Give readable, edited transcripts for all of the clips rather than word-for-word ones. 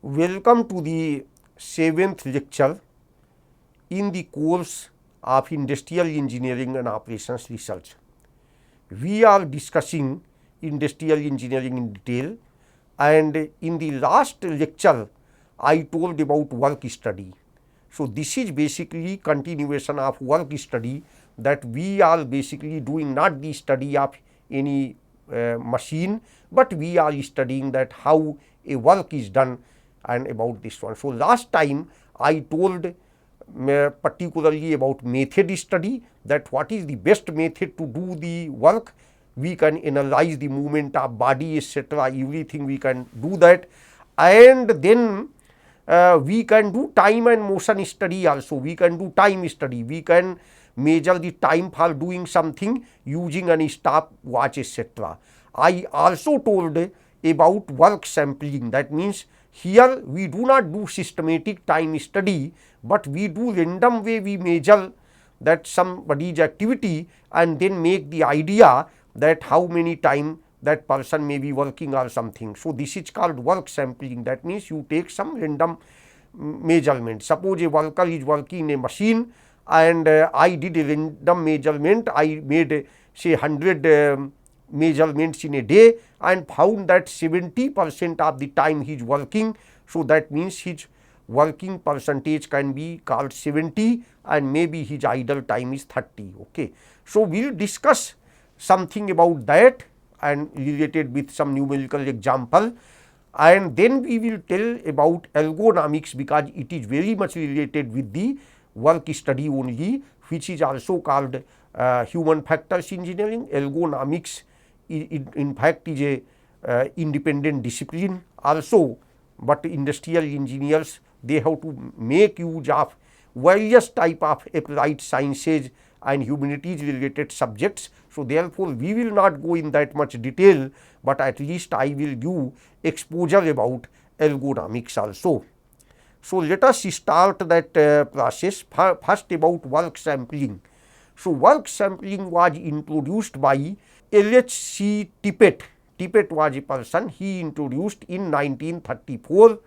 Welcome to the 7th lecture in the course of Industrial Engineering and Operations Research. We are discussing industrial engineering in detail, and in the last lecture I told about work study. So, this is basically continuation of work study, that we are basically doing not the study of any machine, but we are studying that how a work is done and about this one. So, last time I told particularly about method study, that what is the best method to do the work. We can analyze the movement of body, etc., everything we can do that, and then we can do time and motion study also. We can do time study, we can measure the time for doing something using an stopwatch, etc. I also told about work sampling. That means here we do not do systematic time study, but we do random way, we measure that somebody's activity and then make the idea that how many time that person may be working or something. So, this is called work sampling. That means you take some random measurement. Suppose a worker is working in a machine and I did a random measurement. I made say 100 measurements in a day and found that 70% of the time he is working. So, that means his working percentage can be called 70 and maybe his idle time is 30. Okay. So, we will discuss something about that and related with some numerical example, and then we will tell about ergonomics, because it is very much related with the work study only, which is also called human factors engineering. Ergonomics in fact is a independent discipline also, but industrial engineers, they have to make use of various type of applied sciences and humanities related subjects. So, therefore, we will not go in that much detail, but at least I will give exposure about ergonomics also. So, let us start that process. First about work sampling. So, work sampling was introduced by LHC Dept. Dept was a person, he introduced in 1934,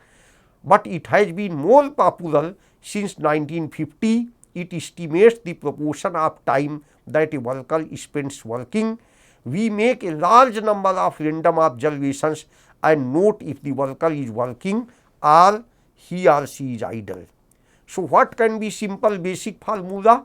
but it has been more popular since 1950. It estimates the proportion of time that a worker spends working. We make a large number of random observations and note if the worker is working or he or she is idle. So, what can be simple basic formula?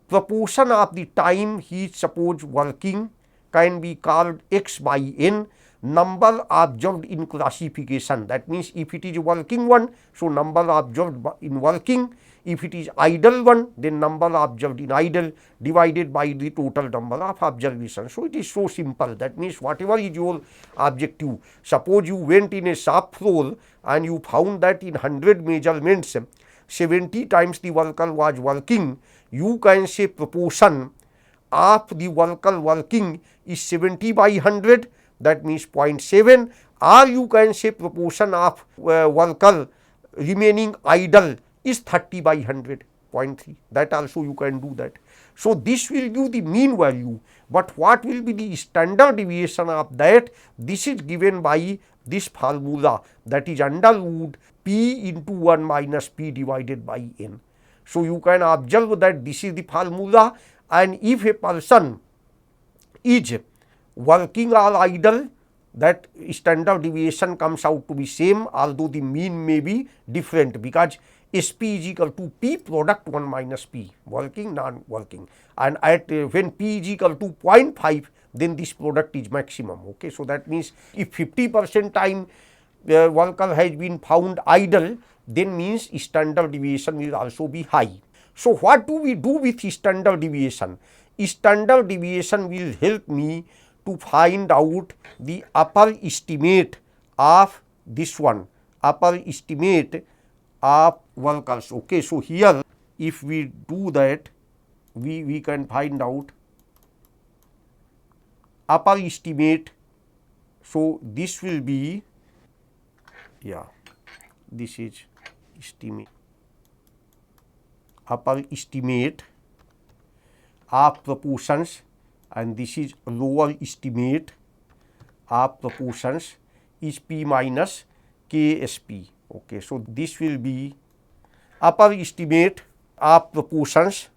Proportion of the time he is suppose working can be called x by n, number observed in classification. That means, if it is working one, so number observed in working. If it is idle one, then number observed in idle divided by the total number of observations. So, it is so simple. That means, whatever is your objective. Suppose you went in a shop floor and you found that in 100 measurements 70 times the worker was working, you can say proportion of the worker working is 70 by 100, that means 0.7, or you can say proportion of worker remaining idle is 30 by 100, 0.3, that also you can do that. So, this will give the mean value, but what will be the standard deviation of that? This is given by this formula, that is under root p into 1 minus p divided by n. So, you can observe that this is the formula, and if a person is working or idle, that standard deviation comes out to be same, although the mean may be different, because SP is equal to P product 1 minus P, working, non-working, and at when P is equal to 0.5, then this product is maximum. Okay. So, that means, if 50% time worker has been found idle, then means standard deviation will also be high. So, what do we do with standard deviation? Standard deviation will help me to find out the upper estimate of this one, upper estimate of workers. Okay. So, here if we do that, we can find out upper estimate. So, this will be, this is estimate, upper estimate of proportions, and this is lower estimate of proportions is P minus KSP. Okay, so this will be upper estimate of proportions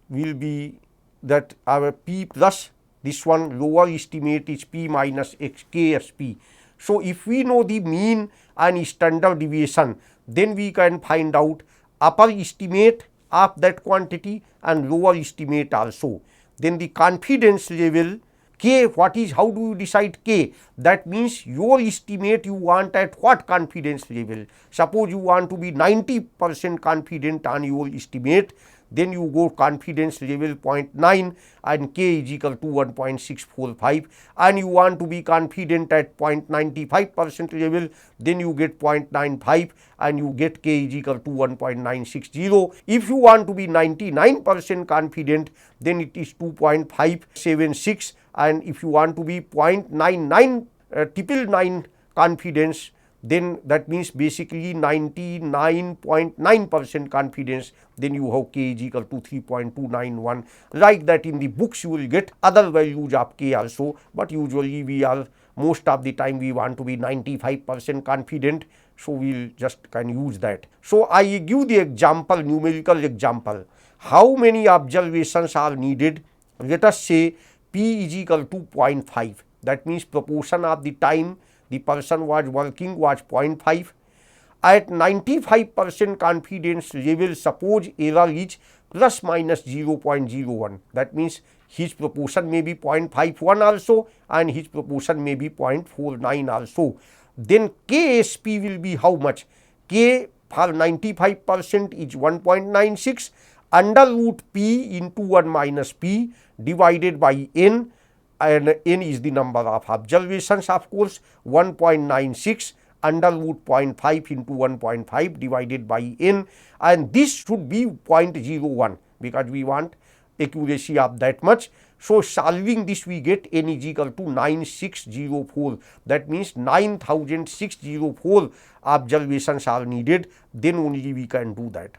will be that our P plus this one lower estimate is P minus X KSP. So, if we know the mean and standard deviation, then we can find out upper estimate of that quantity and lower estimate also. Then the confidence level K, what is, how do you decide K? That means your estimate you want at what confidence level. Suppose you want to be 90% confident on your estimate, then you go confidence level 0.9 and K is equal to 1.645, and you want to be confident at 0.95% level, then you get 0.95 and you get K is equal to 1.960. If you want to be 99% confident, then it is 2.576, and if you want to be 0.99 999 confidence, then that means basically 99.9% confidence, then you have K is equal to 3.291. Like that in the books you will get other values of K also, but usually we are most of the time we want to be 95% confident, so we will just can use that. So, I give the example, numerical example. How many observations are needed? Let us say P is equal to 0.5. That means proportion of the time the person was working was 0.5. At 95% confidence level, suppose error is plus minus 0.01. That means his proportion may be 0.51 also and his proportion may be 0.49 also. Then KSP will be how much? K for 95% is 1.96 under root P into 1 minus P divided by N, and N is the number of observations, of course. 1.96 under root 0.5 into 1.5 divided by N, and this should be 0.01 because we want accuracy of that much. So, solving this we get N is equal to 9604. That means 9604 observations are needed, then only we can do that.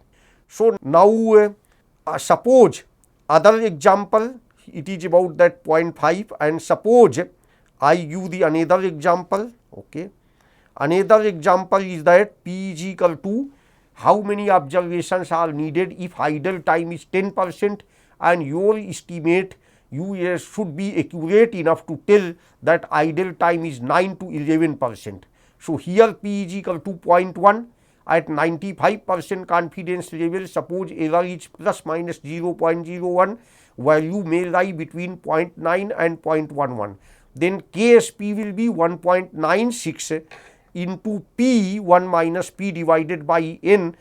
So, now suppose other example, it is about that 0.5, and suppose I give the another example. Okay, another example is that P is equal to how many observations are needed if idle time is 10% and your estimate you should be accurate enough to tell that idle time is 9 to 11%. So, here P is equal to 0.1 at 95% confidence level, suppose error is plus minus 0.01, value may lie between 0.9 and 0.11. Then KSP will be 1.96 into P 1 minus P divided by N,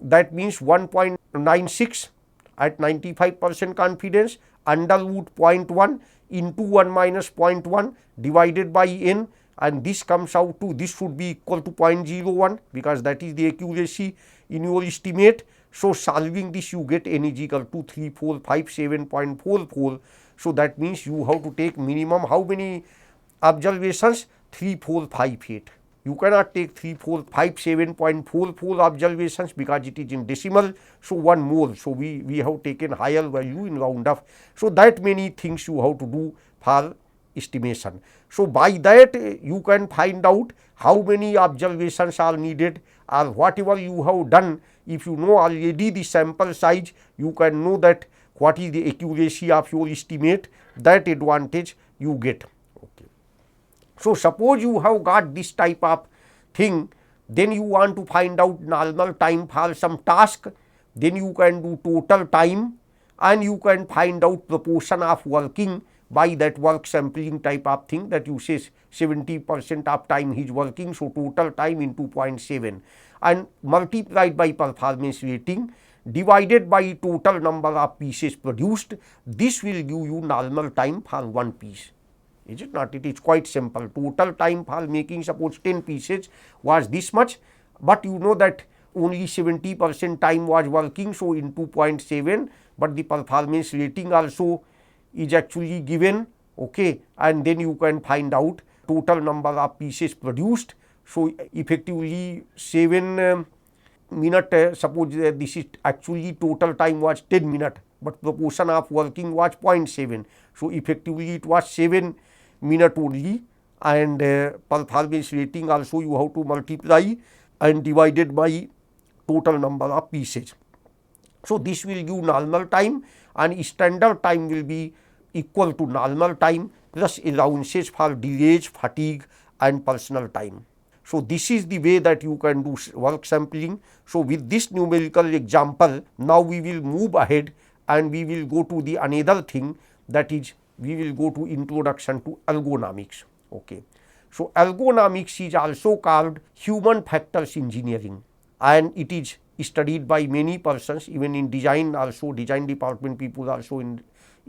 that means 1.96 at 95% confidence under root 0.1 into 1 minus 0.1 divided by N, and this comes out to, this should be equal to 0.01 because that is the accuracy in your estimate. So, solving this you get N is equal to 3457.44. So, that means you have to take minimum how many observations? 3458. You cannot take 3457.44 observations because it is in decimal. So, one more. So, we have taken higher value in round off. So, that many things you have to do for estimation. So, by that you can find out how many observations are needed, or whatever you have done. If you know already the sample size, you can know that what is the accuracy of your estimate, that advantage you get. Okay. So, suppose you have got this type of thing, then you want to find out normal time for some task, then you can do total time and you can find out proportion of working by that work sampling type of thing, that you say 70% of time he is working. So, total time into 0.7 and multiplied by performance rating divided by total number of pieces produced. This will give you normal time for one piece. Is it not? It is quite simple. Total time for making suppose 10 pieces was this much, but you know that only 70% time was working. So, into 0.7, but the performance rating also is actually given. Okay, and then you can find out total number of pieces produced. So, effectively 7 minute, suppose this is actually total time was 10 minute, but proportion of working was 0.7. So, effectively it was 7 minute only, and performance rating also you have to multiply and divided by total number of pieces. So, this will give normal time, and standard time will be equal to normal time plus allowances for delays, fatigue and personal time. So, this is the way that you can do work sampling. So, with this numerical example, now we will move ahead and we will go to the another thing, that is we will go to introduction to ergonomics. Okay. So, ergonomics is also called human factors engineering, and it is studied by many persons, even in design also, design department people also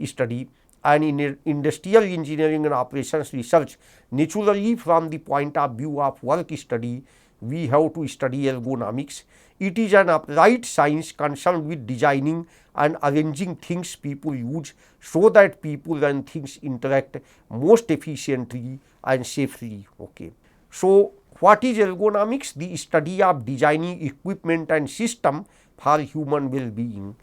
study, and in industrial engineering and operations research. Naturally, from the point of view of work study, we have to study ergonomics. It is an applied science concerned with designing and arranging things people use, so that people and things interact most efficiently and safely. Okay. So, what is ergonomics? The study of designing equipment and system for human well-being.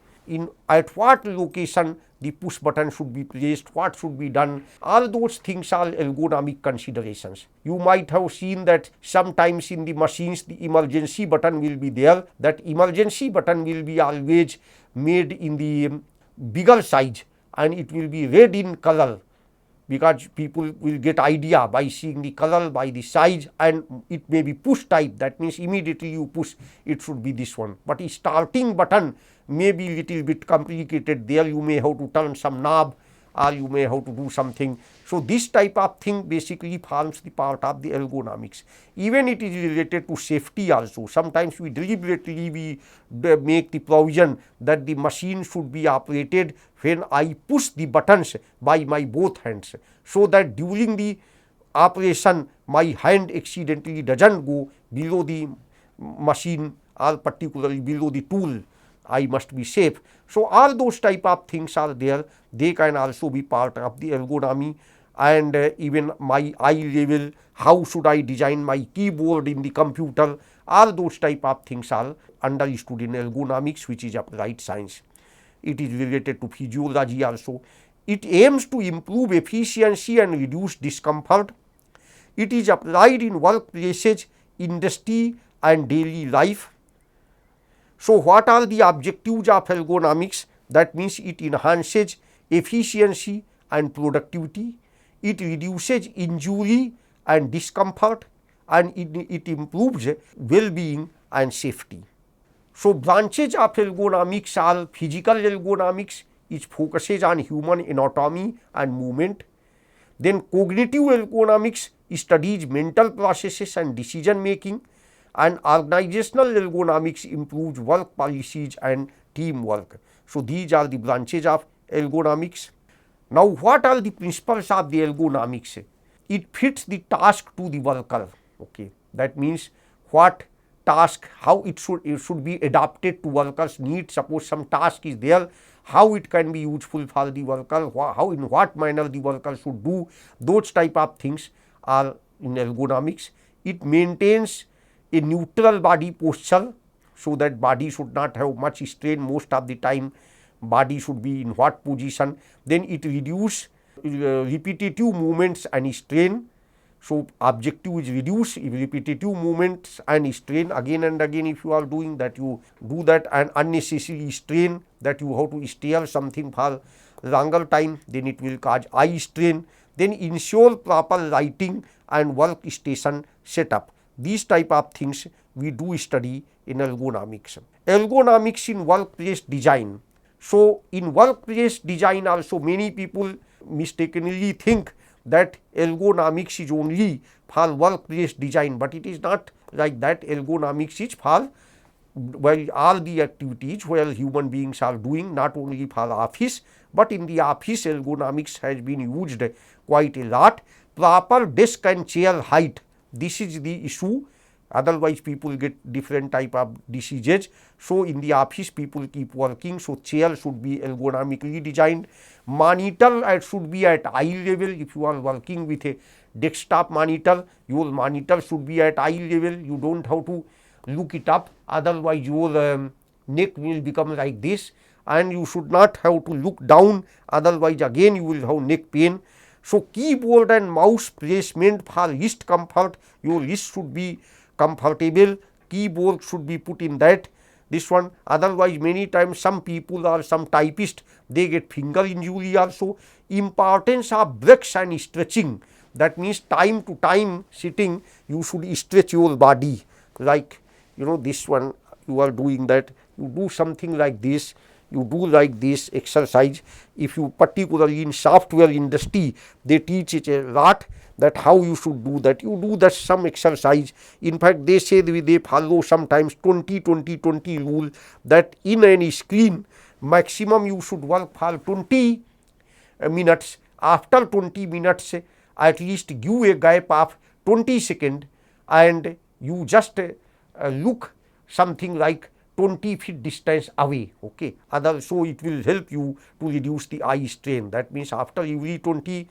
At what location the push button should be placed, what should be done, all those things are ergonomic considerations. You might have seen that sometimes in the machines the emergency button will be there. That emergency button will be always made in the bigger size, and it will be red in color, because people will get idea by seeing the color, by the size, and it may be push type. That means immediately you push, it should be this one. But a starting button may be little bit complicated. There you may have to turn some knob, or you may have to do something. So, this type of thing basically forms the part of the ergonomics. Even it is related to safety also. Sometimes we deliberately make the provision that the machine should be operated when I push the buttons by my both hands, so that during the operation my hand accidentally does not go below the machine, or particularly below the tool. I must be safe. So, all those type of things are there. They can also be part of the ergonomy. And even my eye level, how should I design my keyboard in the computer, all those type of things are understood in ergonomics, which is applied science. It is related to physiology also. It aims to improve efficiency and reduce discomfort. It is applied in workplaces, industry and daily life. So, what are the objectives of ergonomics? That means it enhances efficiency and productivity, it reduces injury and discomfort, and it improves well-being and safety. So, branches of ergonomics are physical ergonomics, which focuses on human anatomy and movement. Then cognitive ergonomics studies mental processes and decision making, and organizational ergonomics improves work policies and teamwork. So, these are the branches of ergonomics. Now, what are the principles of the ergonomics? It fits the task to the worker. Okay. That means what task, how it should be adapted to workers' needs. Suppose some task is there, how it can be useful for the worker, how in what manner the worker should do, those type of things are in ergonomics. It maintains a neutral body posture, so that body should not have much strain. Most of the time body should be in what position. Then it reduce repetitive movements and strain. So, objective is reduce repetitive movements and strain again and again. If you are doing that, you do that, and unnecessary strain, that you have to stare something for longer time, then it will cause eye strain. Then ensure proper lighting and workstation setup. These type of things we do study in ergonomics. Ergonomics in workplace design. So, in workplace design also many people mistakenly think that ergonomics is only for workplace design, but it is not like that. Ergonomics is for all the activities where human beings are doing, not only for office, but in the office ergonomics has been used quite a lot. Proper desk and chair height, this is the issue. Otherwise people get different type of diseases. So, in the office people keep working, so chair should be ergonomically designed. Monitor should be at eye level. If you are working with a desktop monitor, your monitor should be at eye level. You do not have to look it up, otherwise your neck will become like this, and you should not have to look down, otherwise again you will have neck pain. So, keyboard and mouse placement for wrist comfort, your wrist should be comfortable. keyboard should be put in that this one. Otherwise, many times some people or some typist, they get finger injury also. Importance of breaks and stretching, that means time to time sitting you should stretch your body, like this one you are doing that, you do something like this, you do like this exercise. If you particularly in software industry, they teach it a lot that how you should do that, you do that some exercise. In fact, they say they follow sometimes 20-20-20 rule, that in any screen maximum you should work for 20 minutes. After 20 minutes at least give a gap of 20 seconds and you just look something like 20 feet distance away. Okay. So it will help you to reduce the eye strain. That means after every 20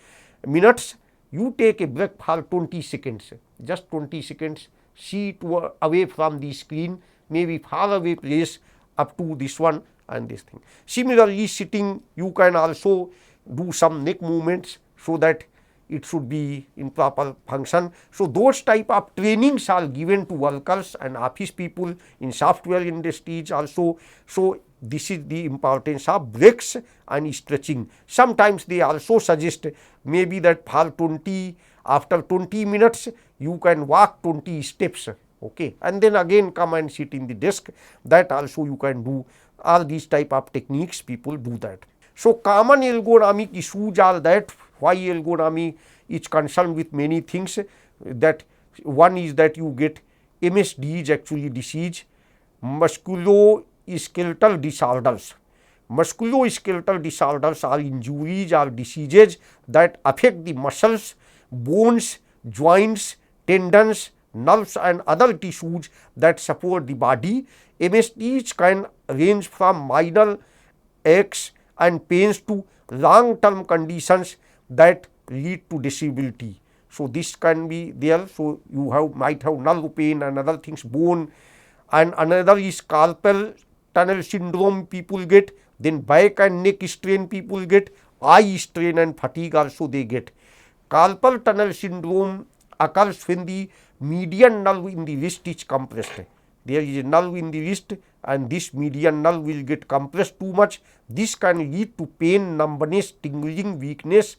minutes you take a break for 20 seconds, just 20 seconds, see away from the screen, maybe far away place up to this one and this thing. Similarly, sitting you can also do some neck movements so that it should be in proper function. So those type of trainings are given to workers and office people in software industries also. So this is the importance of breaks and stretching. Sometimes they also suggest maybe that for after 20 minutes you can walk 20 steps, okay, and then again come and sit in the desk. That also you can do. All these type of techniques people do that. So common ergonomic issues are that why ergonomy is concerned with many things. That one is that you get MSD is actually disease, musculoskeletal disorders. Musculoskeletal disorders are injuries or diseases that affect the muscles, bones, joints, tendons, nerves and other tissues that support the body. MSDs can range from minor aches and pains to long-term conditions that lead to disability. So this can be there. So you might have nerve pain and other things, bone, and another is carpal tunnel syndrome people get, then back and neck strain people get, eye strain and fatigue also they get. Carpal tunnel syndrome occurs when the median nerve in the wrist is compressed. There is a nerve in the wrist and this median nerve will get compressed too much. This can lead to pain, numbness, tingling, weakness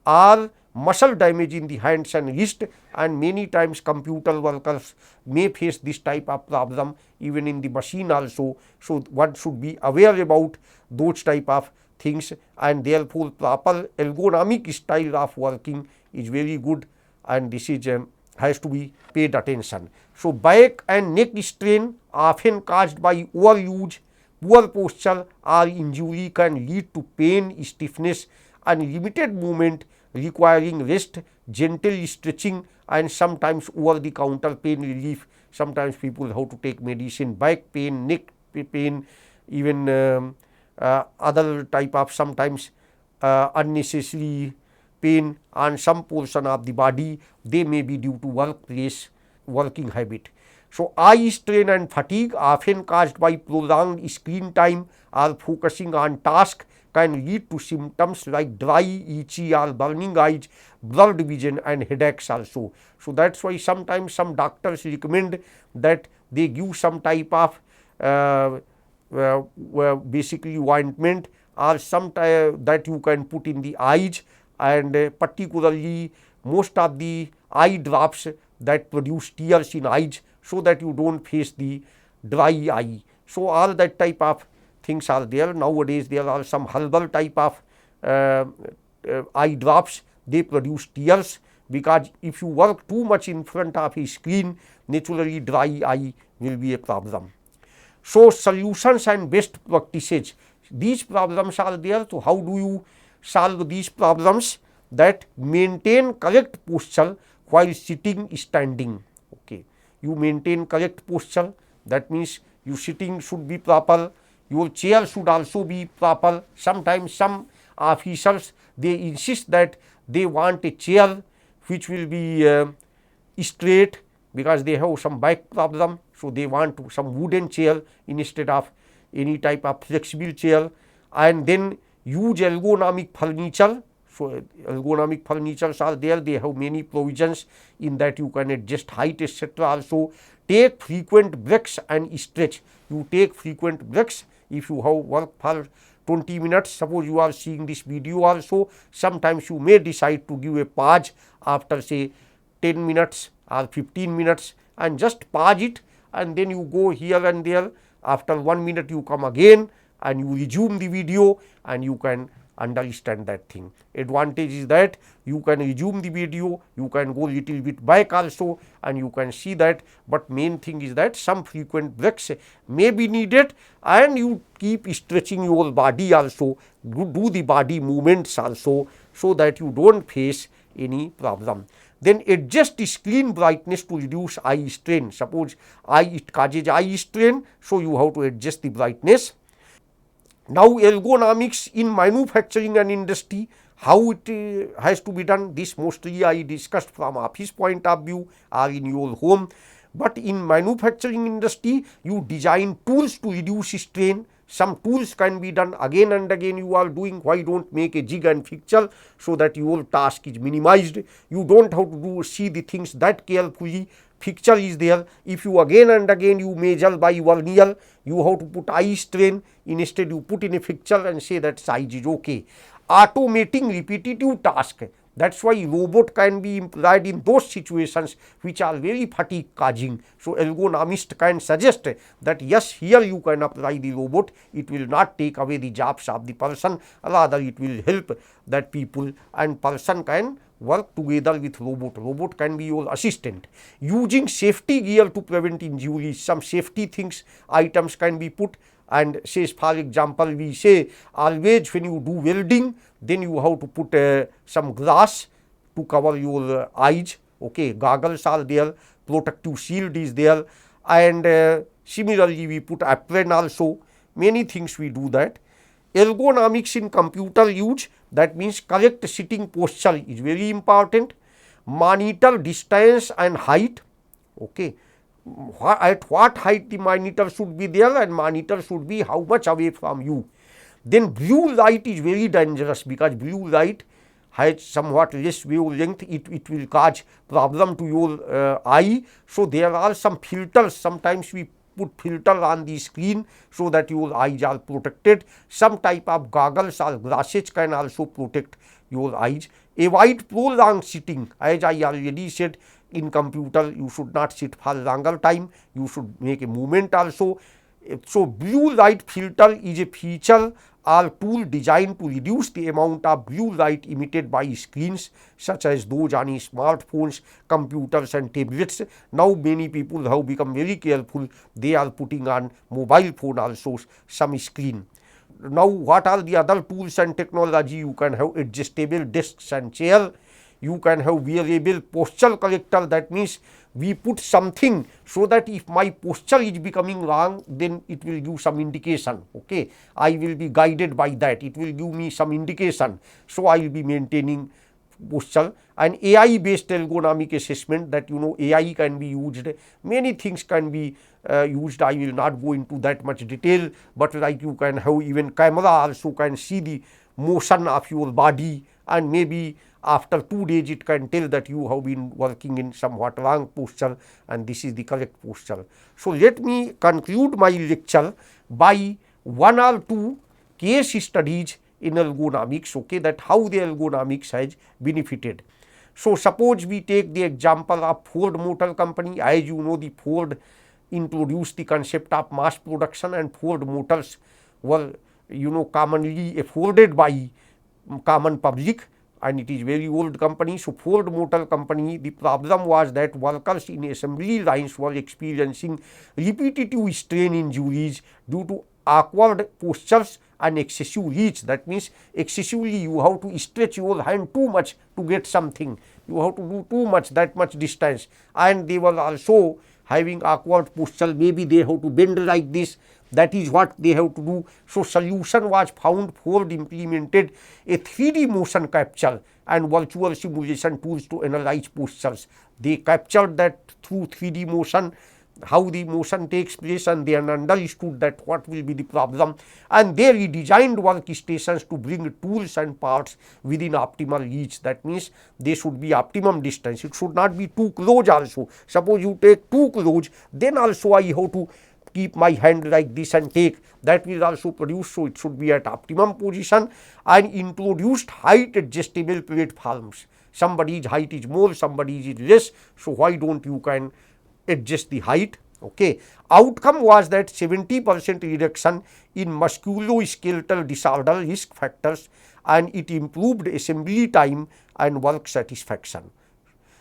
or muscle damage in the hands and wrist, and many times computer workers may face this type of problem even in the machine also. So one should be aware about those type of things, and therefore proper ergonomic style of working is very good, and this is has to be paid attention. So back and neck strain often caused by overuse, poor posture or injury can lead to pain, stiffness and limited movement requiring rest, gentle stretching and sometimes over the counter pain relief. Sometimes people have to take medicine, back pain, neck pain, even other type of sometimes unnecessary pain on some portion of the body, they may be due to workplace working habit. So eye strain and fatigue often caused by prolonged screen time or focusing on task can lead to symptoms like dry, itchy or burning eyes, blurred vision and headaches also. So that's why sometimes some doctors recommend that they give some type of basically ointment or some type that you can put in the eyes, and particularly most of the eye drops that produce tears in eyes so that you don't face the dry eye. So all that type of things are there. Nowadays there are some herbal type of eye drops, they produce tears, because if you work too much in front of a screen, naturally dry eye will be a problem. So solutions and best practices, these problems are there. So how do you solve these problems? That maintain correct posture while sitting, standing. Okay, you maintain correct posture, that means your sitting should be proper, your chair should also be proper. Sometimes some officers they insist that they want a chair which will be straight because they have some back problem, so they want some wooden chair instead of any type of flexible chair, and then use ergonomic furniture So ergonomic furnitures are there, they have many provisions in that you can adjust height etc. Also take frequent breaks and stretch. You take frequent breaks if you have work for 20 minutes, suppose you are seeing this video also, sometimes you may decide to give a pause after say 10 minutes or 15 minutes and just pause it, and then you go here and there. After 1 minute you come again and you resume the video and you can understand that thing. Advantage is that you can resume the video, you can go little bit back also and you can see that, but main thing is that some frequent breaks may be needed and you keep stretching your body also, do the body movements also, so that you do not face any problem. Then adjust the screen brightness to reduce eye strain. Suppose it causes eye strain, so you have to adjust the brightness. Now ergonomics in manufacturing and industry, how it has to be done, this mostly I discussed from office point of view or in your home. But in manufacturing industry, you design tools to reduce strain. Some tools can be done again and again you are doing, why don't make a jig and fixture so that your task is minimized. You don't have to see the things that carefully, fixture is there. If you again and again you measure by vernier, you have to put eye strain, instead you put in a fixture and say that size is okay. Automating repetitive task, that is why robot can be employed in those situations which are very fatigue causing. So ergonomist can suggest that yes, here you can apply the robot, it will not take away the jobs of the person, rather it will help that people and person can work together with robot. Robot can be your assistant. Using safety gear to prevent injuries, some safety things, items can be put, and say for example we say always when you do welding, then you have to put some glass to cover your eyes, okay, goggles are there, protective shield is there, and similarly we put apron also, many things we do that. Ergonomics in computer use, that means correct sitting posture is very important. Monitor distance and height, okay, at what height the monitor should be there and monitor should be how much away from you. Then blue light is very dangerous because blue light has somewhat less wavelength, it will cause problem to your eye. So there are some filters, sometimes we put filter on the screen so that your eyes are protected. Some type of goggles or glasses can also protect your eyes. Avoid prolonged sitting, as I already said, in computer you should not sit for longer time, you should make a movement also. So blue light filter is a feature or tool designed to reduce the amount of blue light emitted by screens such as those on smartphones, computers and tablets. Now many people have become very careful, they are putting on mobile phone also some screen. Now what are the other tools and technology? You can have adjustable desks and chair, you can have wearable posture corrector, that means we put something so that if my posture is becoming wrong, then it will give some indication, okay, I will be guided by that, it will give me some indication, so I will be maintaining posture. And AI based ergonomic assessment, that you know AI can be used, many things can be used, I will not go into that much detail, but like you can have even camera also can see the motion of your body, and maybe after 2 days it can tell that you have been working in somewhat wrong posture and this is the correct posture. So let me conclude my lecture by 1 or 2 case studies in ergonomics, okay, that how the ergonomics has benefited. So suppose we take the example of Ford Motor Company. As you know, the Ford introduced the concept of mass production, and Ford Motors were commonly afforded by common public, and it is very old company. So Ford Motor Company, the problem was that workers in assembly lines were experiencing repetitive strain injuries due to awkward postures and excessive reach. That means excessively you have to stretch your hand too much to get something, you have to do too much, that much distance, and they were also having awkward posture, maybe they have to bend like this, that is what they have to do. So solution was found. Ford implemented a 3D motion capture and virtual simulation tools to analyze postures. They captured that through 3D motion how the motion takes place, and they understood that what will be the problem, and they redesigned workstations to bring tools and parts within optimal reach. That means they should be optimum distance, it should not be too close also. Suppose you take too close, then also I have to keep my hand like this and take, that will also produce. So it should be at optimum position, and introduced height adjustable platforms. Somebody's height is more, somebody's is less, so why don't you can adjust the height. Okay. Outcome was that 70% reduction in musculoskeletal disorder risk factors, and it improved assembly time and work satisfaction.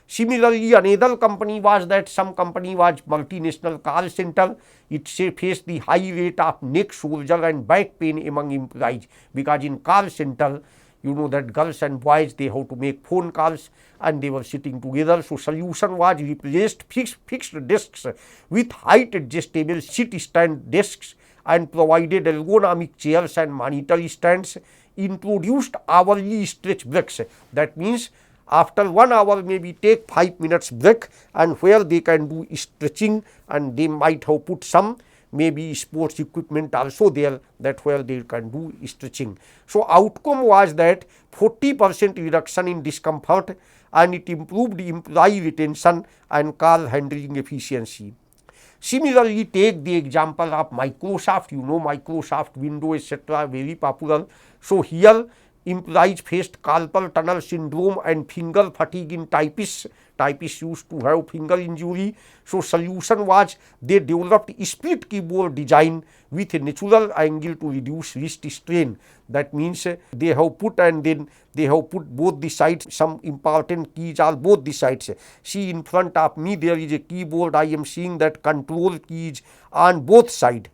Similarly, another company was that some company was multinational call center. It faced the high rate of neck, shoulder and back pain among employees, because in call center, you know that girls and boys, they have to make phone calls and they were sitting together. So solution was replaced fixed desks with height adjustable sit stand desks, and provided ergonomic chairs and monitor stands, introduced hourly stretch breaks. That means after 1 hour maybe take 5 minutes break, and where they can do stretching, and they might have put some maybe sports equipment also there, that where they can do stretching. So outcome was that 40% reduction in discomfort, and it improved employee retention and call handling efficiency. Similarly, take the example of Microsoft. You know Microsoft Windows etc. very popular. So here employees faced carpal tunnel syndrome and finger fatigue in typists. Typists used to have finger injury. So solution was they developed split keyboard design with a natural angle to reduce wrist strain. That means they have put, and then they have put both the sides, some important keys are both the sides. See, in front of me there is a keyboard, I am seeing that control keys on both sides.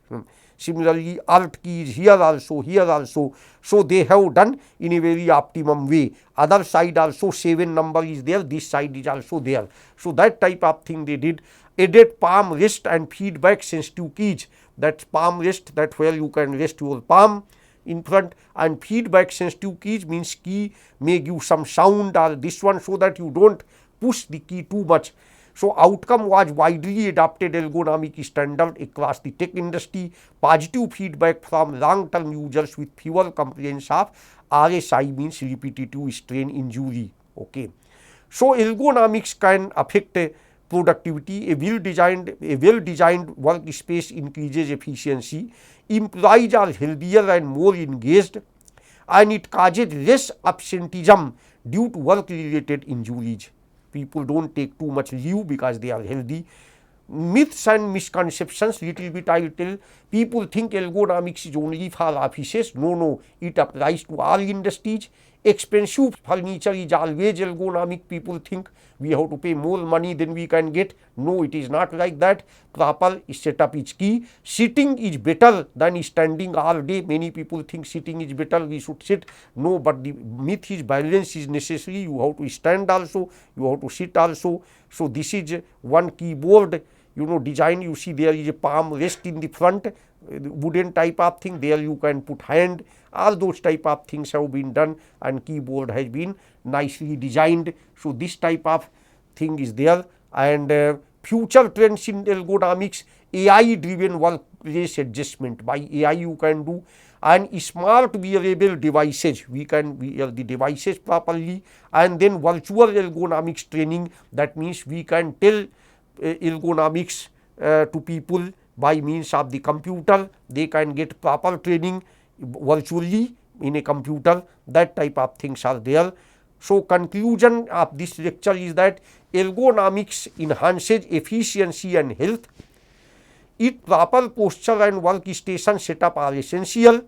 Similarly, alt keys here also. So they have done in a very optimum way. Other side also 7 number is there, this side is also there. So that type of thing they did. Added palm rest and feedback sensitive keys. That's palm rest, that where you can rest your palm in front, and feedback sensitive keys means key may give some sound or this one, so that you don't push the key too much. So outcome was widely adopted ergonomic standard across the tech industry, positive feedback from long-term users with fewer complaints of RSI, means repetitive strain injury. Okay. So ergonomics can affect productivity. A well-designed workspace increases efficiency, employees are healthier and more engaged, and it causes less absenteeism due to work-related injuries. People don't take too much leave because they are healthy. Myths and misconceptions, little bit I will tell. People think ergonomics is only for offices. No, it applies to all industries. Expensive furniture is always ergonomic. People think we have to pay more money than we can get. No, it is not like that. Proper setup is key. Sitting is better than standing all day. Many people think sitting is better, we should sit. No, but the myth is balance is necessary. You have to stand also, you have to sit also. So this is one keyboard, you know, design. You see there is a palm rest in the front, wooden type of thing. There you can put hand. All those type of things have been done, and keyboard has been nicely designed. So this type of thing is there. And future trends in ergonomics, AI driven workplace adjustment. By AI you can do, and smart wearable devices, we can wear the devices properly, and then virtual ergonomics training. That means we can tell ergonomics to people by means of the computer. They can get proper training virtually in a computer. That type of things are there. So conclusion of this lecture is that ergonomics enhances efficiency and health. Its proper posture and workstation setup are essential.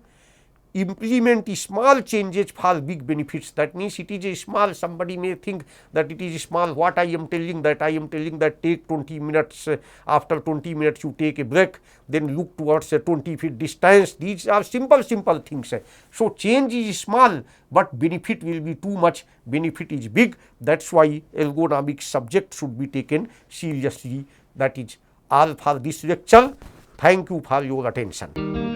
Implement small changes for big benefits. That means it is a small, somebody may think that it is small. What I am telling that take 20 minutes, after 20 minutes you take a break, then look towards a 20 feet distance. These are simple things. So change is small, but benefit will be too much. Benefit is big. That's why ergonomics subject should be taken seriously. That is all for this lecture. Thank you for your attention.